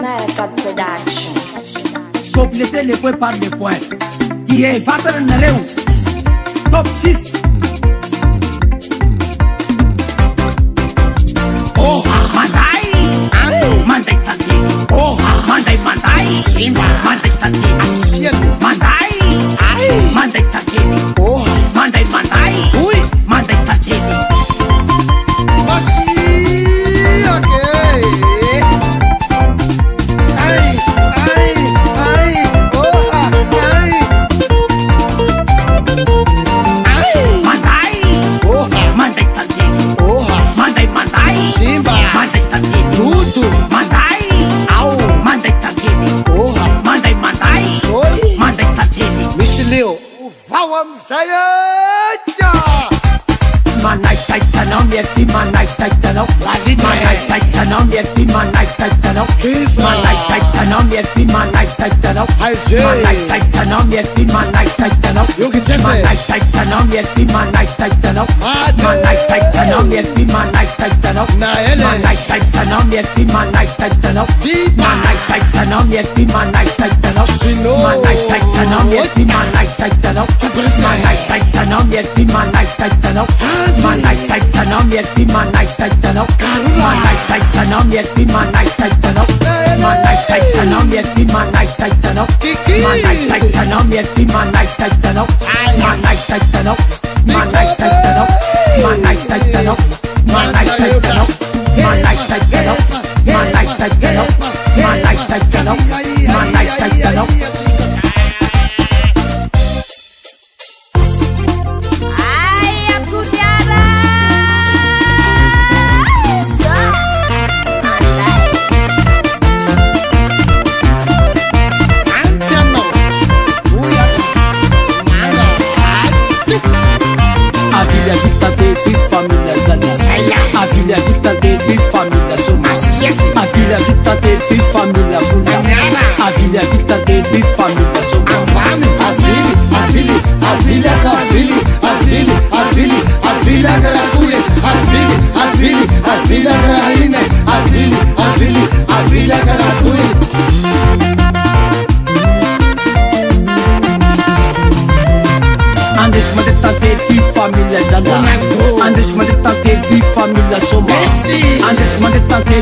Maracat Production. Completele poi par de poate. E fată în năreu. Top 6. Oh, mandai. Mandai tatini. Oh, mandai Simba. Mandai tatini. Mandai. Mandai tatini. Oh, mandai. Ui, mandai tatini. Manai taicano mieti manai taicano manai taicano mieti manai taicano manai taicano mieti manai taicano manai taicano mieti manai taicano manai taicano mieti manai taicano manai taicano mieti manai taicano manai taicano mieti manai taicano manai taicano mieti manai taicano manai taicano mieti manai taicano manai taicano mieti manai taicano manai taicano mieti manai taicano manai taicano mieti manai taicano manai taicano mieti manai taicano manai taicano mieti manai taicano manai taicano manai taicano manai taicano manai taicano manai taicano manai taicano manai taicano manai taicano. A vita de família Soma. A vita de família Funda. A vita de família Soma. A filha Caracuia. A filha Rainha. A filha Caracuia. Andes madeta de família Dada. Andes madeta de família Soma. Andes madeta de